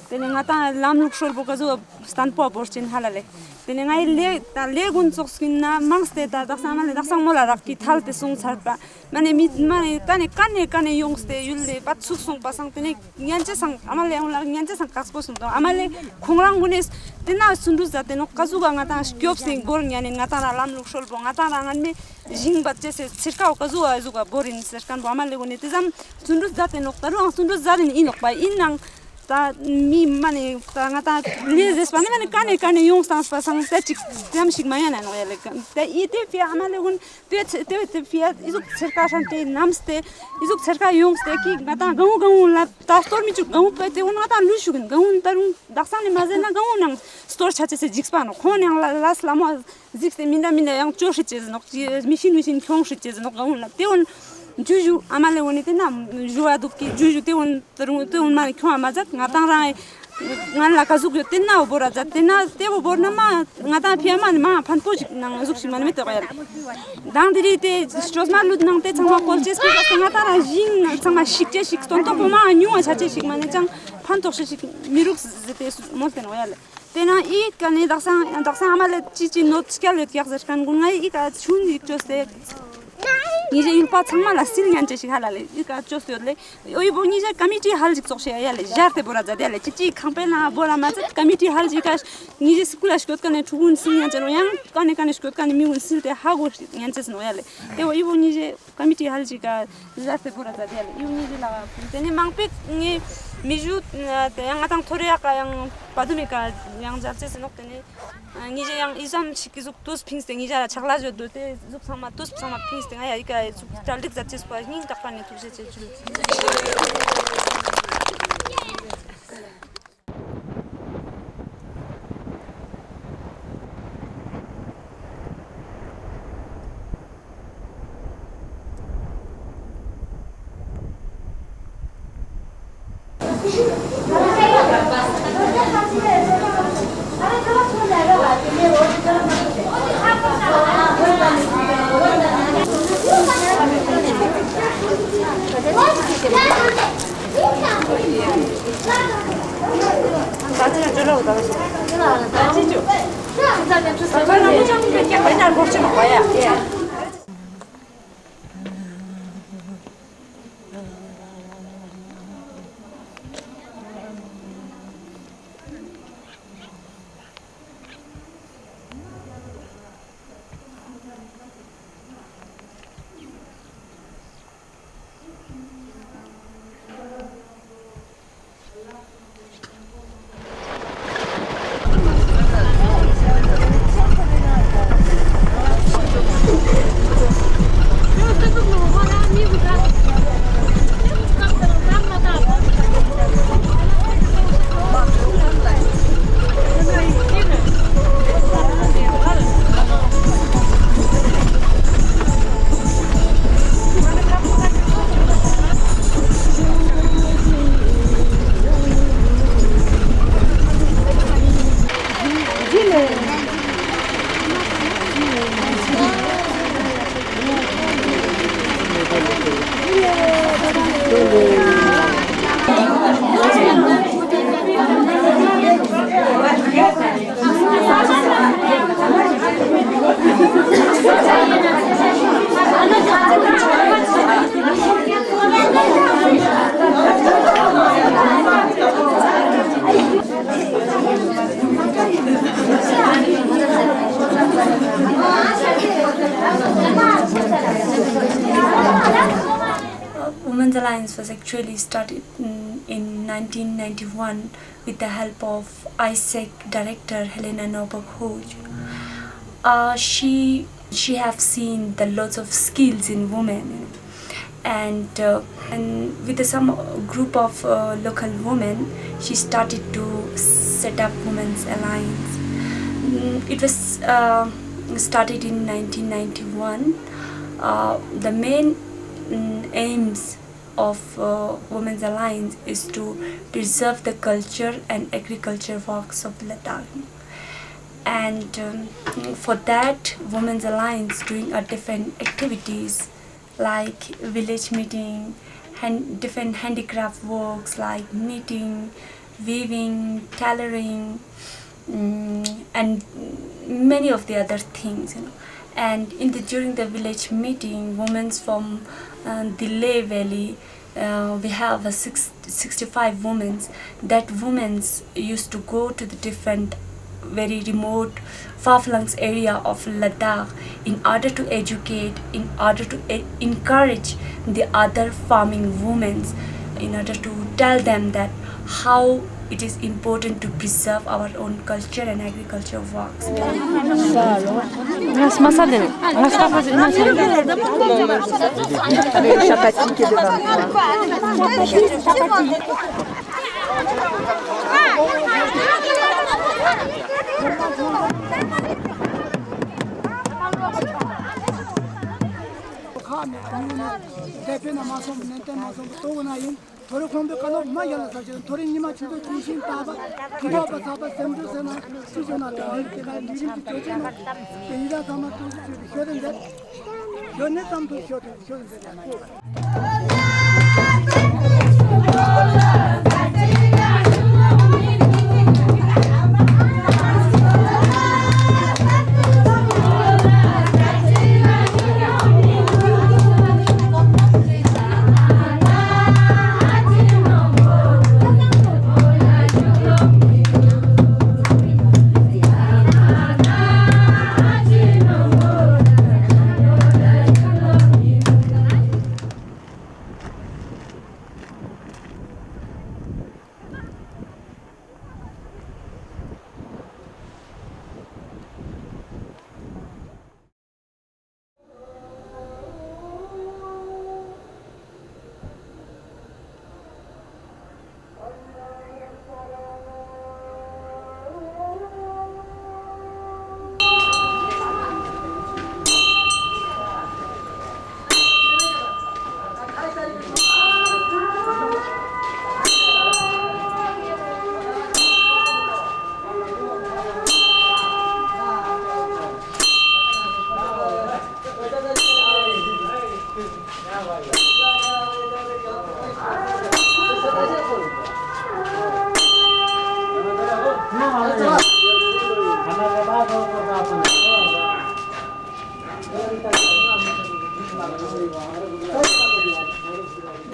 Tenengata lamluk shorbo kazu stand po porchin halale. Tenengai le gun sokskinna mangste ta daksamale daksamola rakki thalte sung sarpa. Mane kane yongste yulle patsu sung pasang tene nyanche sang amale angla nyanche sang kaspo sung amale khongrang gunes tena sundus da teno kazu ga ngata skop sing bor nyane ngata lamluk shorbo ngata rangan me jing batche se sirka kazu azuga borin serkan amale gune tezam sundus da teno taru sundus zarin inok bai inang ta mi mane ta ngata lezes pane mane kane yung stans pasang tachik tam shigmaya na no yale ta ite fi amale gun te fi izuk cerka shante namste izuk cerka yung ste ki ngata gaung la ta store mi chuk gaung pe te un ngata lu shugun gaung tarun daksan ni mazena gaung nang store chache se jikspa no khon yang las lamo jikste minda yang choshi chez no machine khong shi chez no gaung la te un juju amale woni te nam jua dupki juju te un mari khwa mazat ngata rai ngan la kazuk te na bora jat te na te bo borna ma ngata phia man ma phan po nang zuk siman me te ga dang diri te stros ma lud nang te changma kolches ki ngata ra jing changma shikche shik ton to ma nyu a chache shik man chang phan to shik miruk zete mo te no yale tena I kane daksan amale chichi not skale ki yakzar kan gungai I ka chun dik choste 이제 일파 정말 아슬년제식 할래 이까 줬어요. 이거 이제 커미티 할직 속셔야래. 자르테 보라자래. 치치 캠페나 보라마자 커미티 할직가 이제 스쿨 시켰거든 두군 신년제로 양 까네 시켰거든 미군 실때 하고 년제스 노야래. 이거 이제 커미티 할직가 자르테 보라자래. 이거 이제 나 근데 망백 이 미주 yang atang 토레아까 yang 받으니까 양 잡제스 녹더니 이제 양 이삼 시키죽 도스 핑스팅 이제 작라져 도때 죽상마 도스 상마 핑스팅 아야 이까 잘득 잡제스 봐 닝 딱반에 두세제 줄 Women's Alliance was actually started in 1991 with the help of ISEC director Helena Nobok-Hodge. She have seen the lots of skills in women, and with some group of local women, she started to set up Women's Alliance. It was started in 1991. The main aims of Women's Alliance is to preserve the culture and agriculture works of Ladakh. And for that, Women's Alliance doing different activities like village meeting, different handicraft works like knitting, weaving, tailoring, and many of the other things. And during the village meeting, women from the Leh Valley, we have 65 women. That women used to go to the different very remote, far-flung area of Ladakh in order to educate, in order to encourage the other farming women, in order to tell them that how it is important to preserve our own culture and agriculture works.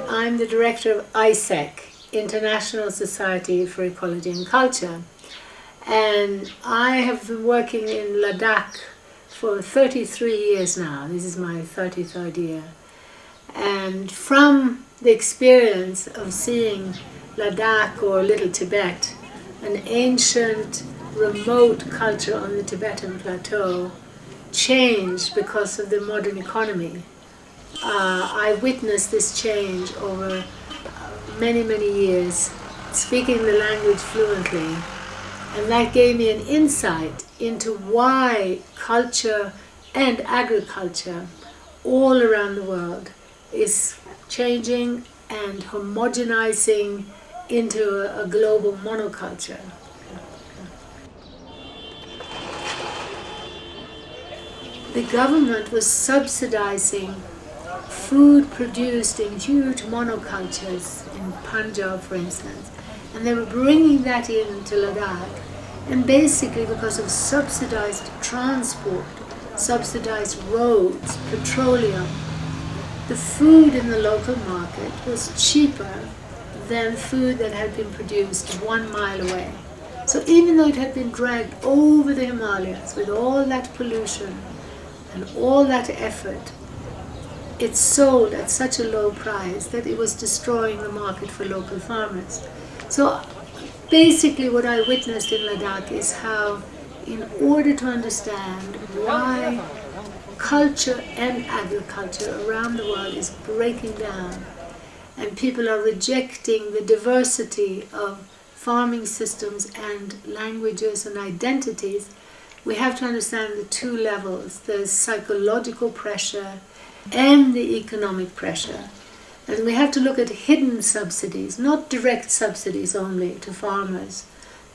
I'm the director of ISEC, International Society for Ecology and Culture, and I have been working in Ladakh for 33 years now. This is my 33rd year. And from the experience of seeing Ladakh, or Little Tibet, an ancient, remote culture on the Tibetan plateau, changed because of the modern economy, I witnessed this change over many, many years, speaking the language fluently, and that gave me an insight into why culture and agriculture all around the world is changing and homogenizing into a global monoculture. The government was subsidizing food produced in huge monocultures in Punjab, for instance, and they were bringing that into Ladakh, and basically because of subsidized transport, subsidized roads, petroleum, the food in the local market was cheaper than food that had been produced 1 mile away. So even though it had been dragged over the Himalayas with all that pollution and all that effort, it sold at such a low price that it was destroying the market for local farmers. So basically what I witnessed in Ladakh is how, in order to understand why culture and agriculture around the world is breaking down and people are rejecting the diversity of farming systems and languages and identities, we have to understand the two levels, the psychological pressure and the economic pressure. And we have to look at hidden subsidies, not direct subsidies only to farmers,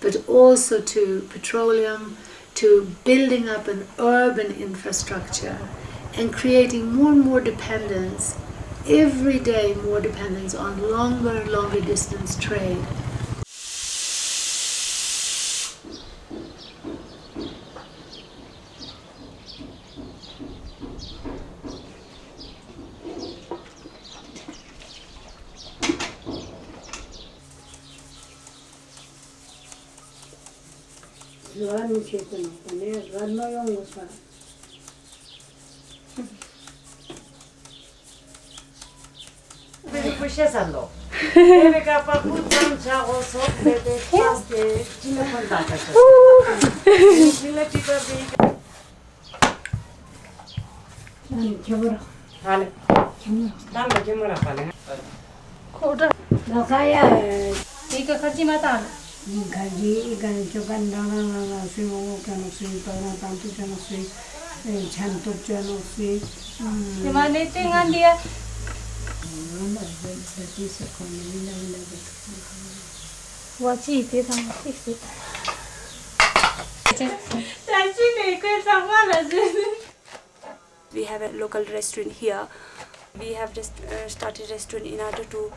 but also to petroleum, to building up an urban infrastructure and creating more and more dependence, every day more dependence on longer and longer distance trade. We have a local restaurant here. We have just started a restaurant in order to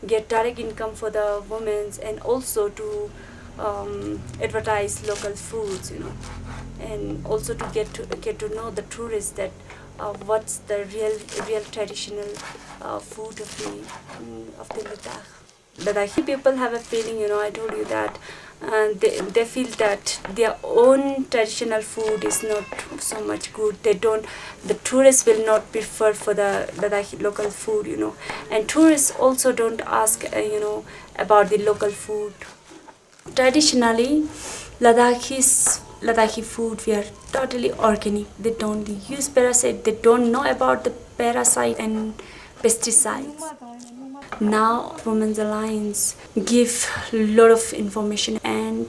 get direct income for the women and also to advertise local foods, and also to get to know the tourists that what's the real traditional food of the Ladakh. Ladakhi people have a feeling, I told you that they feel that their own traditional food is not so much good. The tourists will not prefer for the Ladakhi local food, and tourists also don't ask, about the local food. Traditionally, Ladakhi food, we are totally organic. They don't use parasite. They don't know about the parasite and pesticides. Now, Women's Alliance give a lot of information, and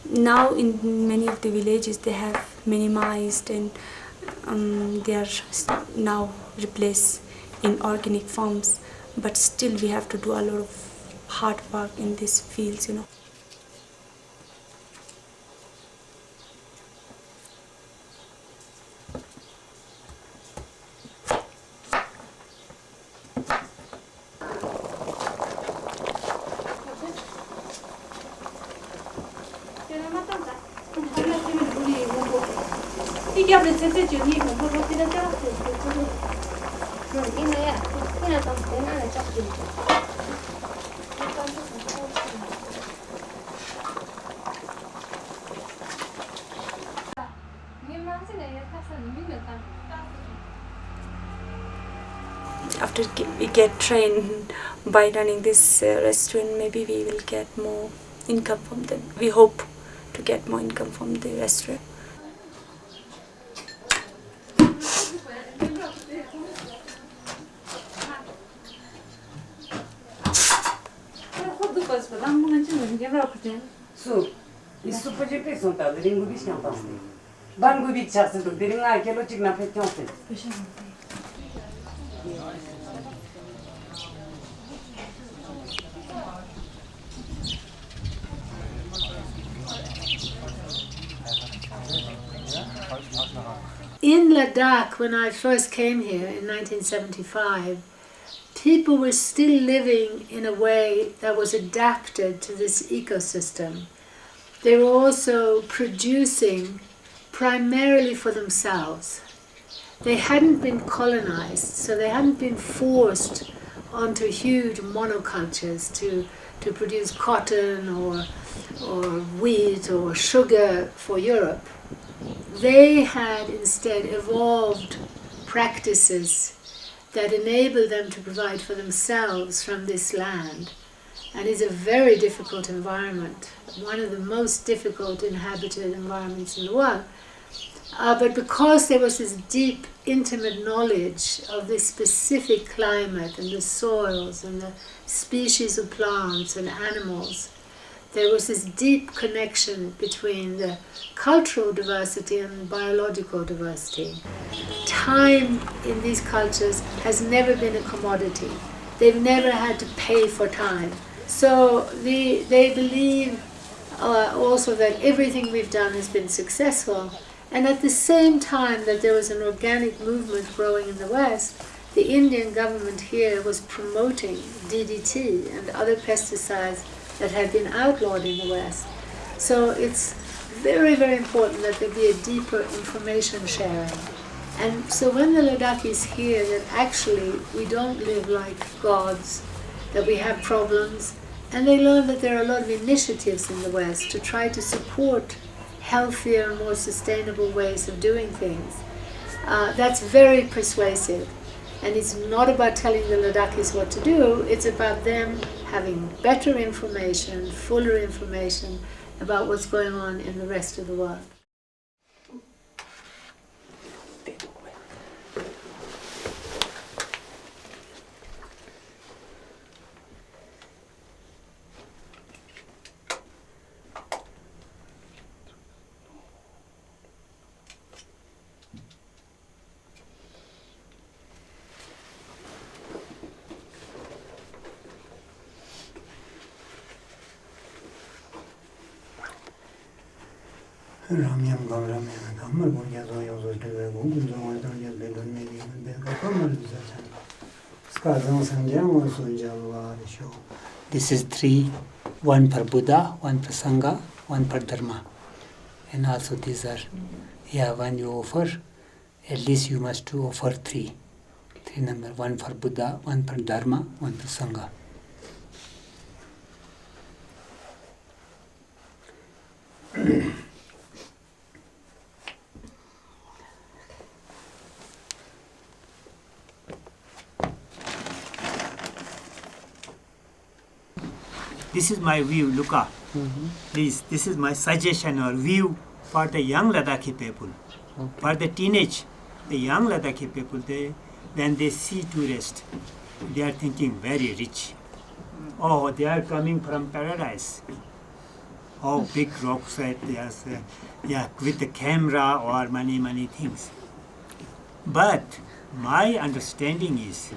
now in many of the villages they have minimized and they are now replaced in organic farms. But still, we have to do a lot of hard work in these fields, After we get trained by running this restaurant, maybe we will get more income from them. We hope to get more income from the restaurant. In Ladakh, when I first came here in 1975, people were still living in a way that was adapted to this ecosystem. They were also producing primarily for themselves. They hadn't been colonized, so they hadn't been forced onto huge monocultures to produce cotton or wheat or sugar for Europe. They had instead evolved practices that enable them to provide for themselves from this land. And it's a very difficult environment, one of the most difficult inhabited environments in the world. But because there was this deep, intimate knowledge of this specific climate and the soils and the species of plants and animals, there was this deep connection between the cultural diversity and biological diversity. Time in these cultures has never been a commodity. They've never had to pay for time. So they believe also that everything we've done has been successful. And at the same time that there was an organic movement growing in the West, the Indian government here was promoting DDT and other pesticides that had been outlawed in the West. So it's very, very important that there be a deeper information sharing. And so when the Ladakhis hear that actually we don't live like gods, that we have problems, and they learn that there are a lot of initiatives in the West to try to support healthier, more sustainable ways of doing things, that's very persuasive. And it's not about telling the Ladakhis what to do, it's about them having better information, fuller information about what's going on in the rest of the world. Ramyam Gavramyam Kamar Buryazo Yozo Teve Gunzo Wadon Yadon Medi and Beka Kamar Zatan. Skazan Sanjam Sunjalwa show. This is three, one per Buddha, one per Sangha, one per Dharma. And also these are, when you offer, at least you must to offer three. Three number, one for Buddha, one per Dharma, one per Sangha. This is my view, Luca. Please, this is my suggestion or view for the young Ladakhi people. For the teenage, the young Ladakhi people, when they see tourists, they are thinking very rich. Oh, they are coming from paradise. Oh, big rock set, yes, with the camera or many things. But my understanding is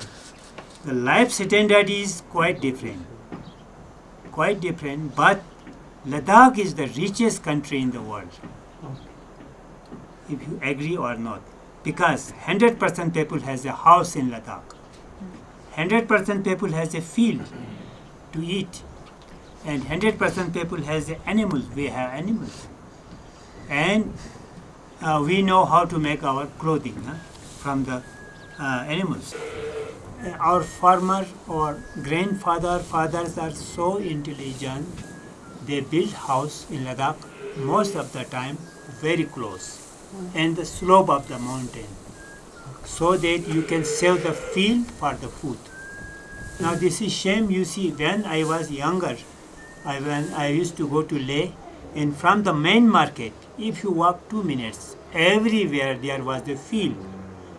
the life standard is quite different, but Ladakh is the richest country in the world, if you agree or not, because 100% people has a house in Ladakh, 100% people has a field to eat, and 100% people has animals. We have animals, and we know how to make our clothing from the animals. Our farmer or fathers are so intelligent, they build house in Ladakh most of the time very close and the slope of the mountain, so that you can save the field for the food. Now this is shame, you see, when I was younger, when I used to go to Leh, and from the main market, if you walk 2 minutes, everywhere there was the field.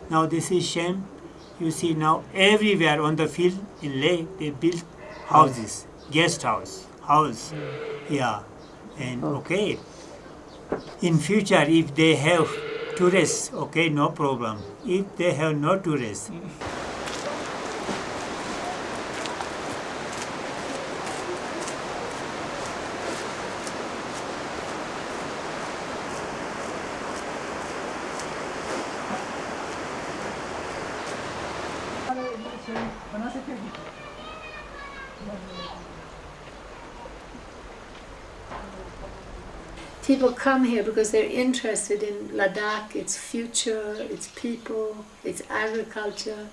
Now this is shame. You see now everywhere on the field in Leh, they build houses, guest house. And okay. In future, if they have tourists, okay, no problem. If they have no tourists, People come here because they're interested in Ladakh, its future, its people, its agriculture.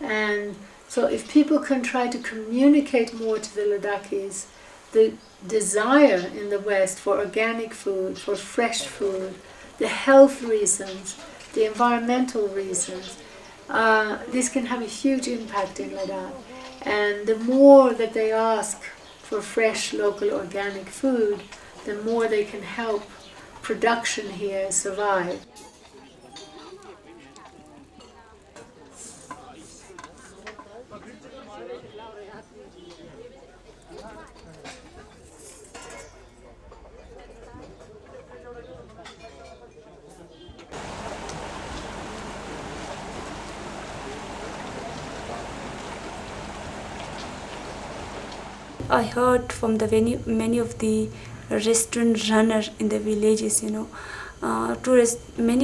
And so if people can try to communicate more to the Ladakhis the desire in the West for organic food, for fresh food, the health reasons, the environmental reasons, this can have a huge impact in Ladakh. And the more that they ask for fresh, local, organic food, the more they can help production here survive. I heard from the many of the restaurant runners in the villages, many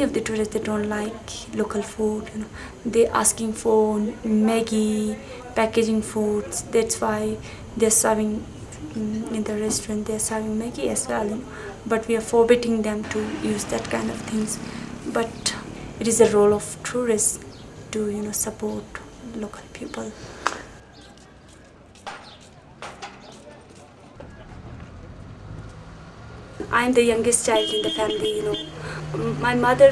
of the tourists, they don't like local food. They asking for Maggie, packaging foods. That's why they're serving in the restaurant. They're serving Maggie as well. But we are forbidding them to use that kind of things. But it is a role of tourists to support local people. I'm the youngest child in the family. My mother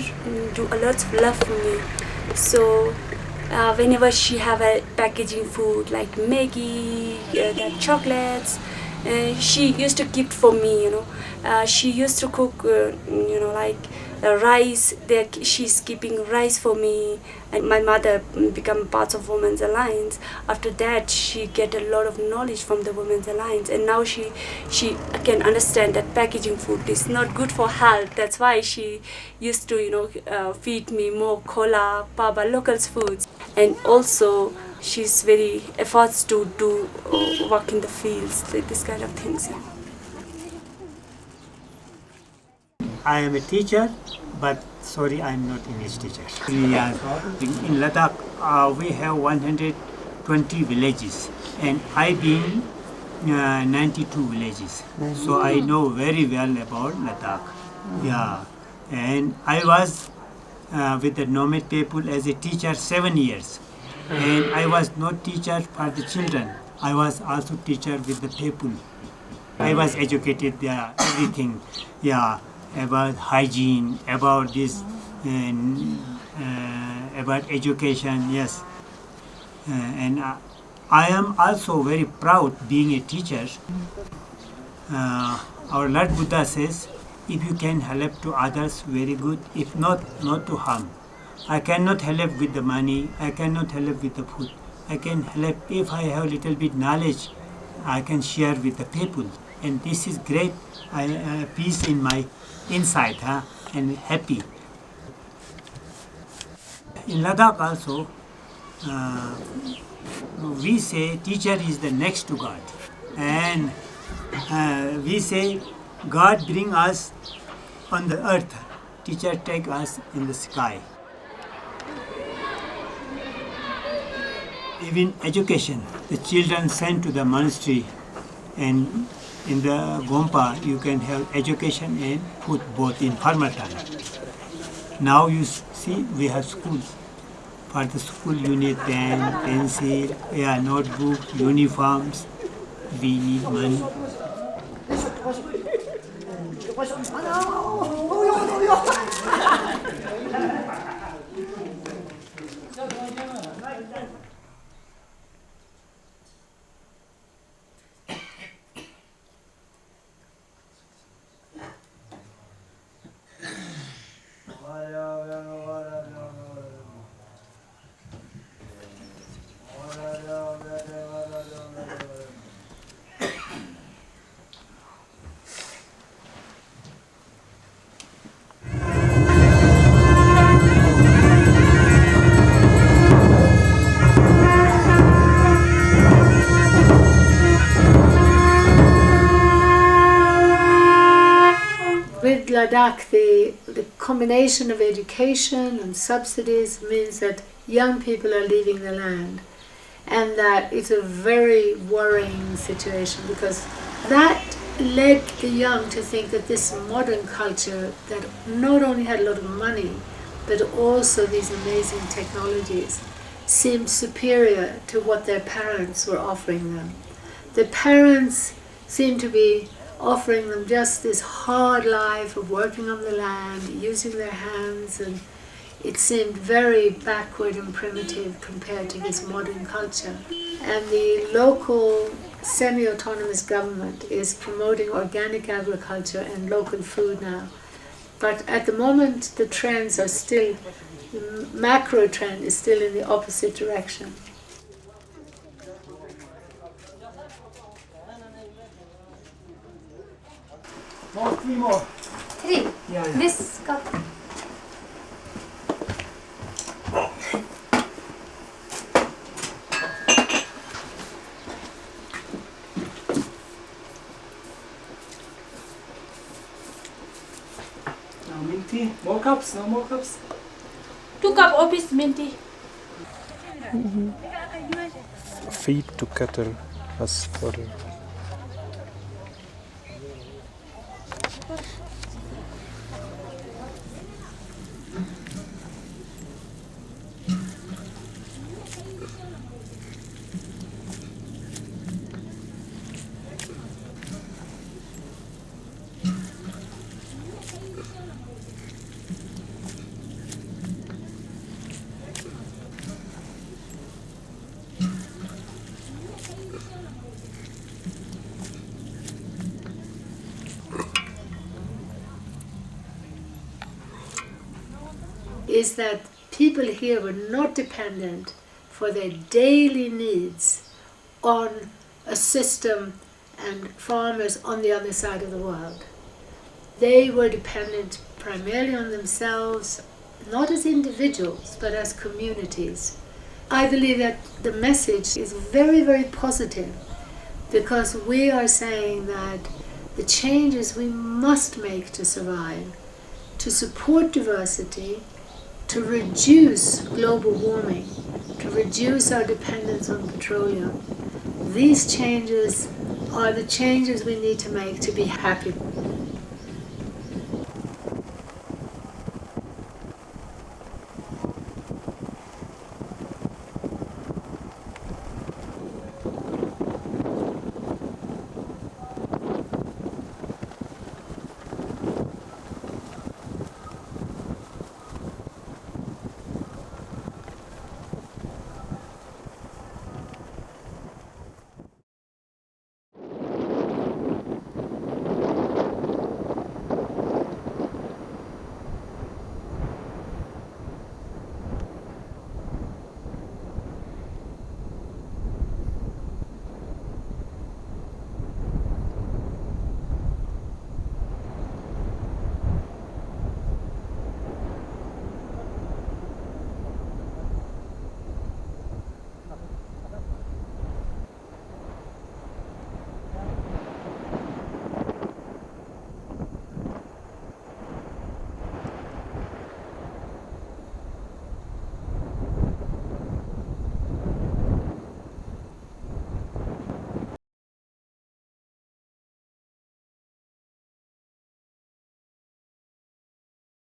do a lot of love for me. So whenever she have a packaging food like Maggie, the chocolates, she used to keep for me. She used to cook, like rice. She's keeping rice for me. And my mother become part of Women's Alliance. After that, she get a lot of knowledge from the Women's Alliance, and now she can understand that packaging food is not good for health. That's why she used to feed me more cola, paba, local foods, and also she's very efforts to do work in the fields, this kind of things. I am a teacher, but sorry, I am not English teacher. In Ladakh, we have 120 villages, and I've been 92 villages. So I know very well about Ladakh. Yeah, and I was with the nomad people as a teacher 7 years, and I was not teacher for the children. I was also teacher with the people. I was educated there, everything. Yeah. About hygiene, about this, about education, yes. And I am also very proud being a teacher. Our Lord Buddha says, if you can help to others, very good. If not, not to harm. I cannot help with the money. I cannot help with the food. I can help if I have little bit knowledge. I can share with the people. And this is great. Peace in my inside, and happy. In Ladakh also, we say teacher is the next to God, and we say God bring us on the earth, teacher take us in the sky. Even education, the children sent to the monastery, and in the Gompa, you can have education and food both in farmer time. Now you see we have schools. For the school you need pen, pencil, notebook, uniforms. We need money. With Ladakh, the combination of education and subsidies means that young people are leaving the land, and that it's a very worrying situation, because that led the young to think that this modern culture that not only had a lot of money but also these amazing technologies seemed superior to what their parents were offering them. The parents seemed to be offering them just this hard life of working on the land, using their hands, and it seemed very backward and primitive compared to this modern culture. And the local semi-autonomous government is promoting organic agriculture and local food now. But at the moment the trends are still, the macro trend is still in the opposite direction. Three more. Three. Yeah. This cup. Mint tea. More cups? No more cups? 2 cup office minty. Feed to cattle as fodder. Is that people here were not dependent for their daily needs on a system and farmers on the other side of the world. They were dependent primarily on themselves, not as individuals, but as communities. I believe that the message is very, very positive because we are saying that the changes we must make to survive, to support diversity, to reduce global warming, to reduce our dependence on petroleum. These changes are the changes we need to make to be happy.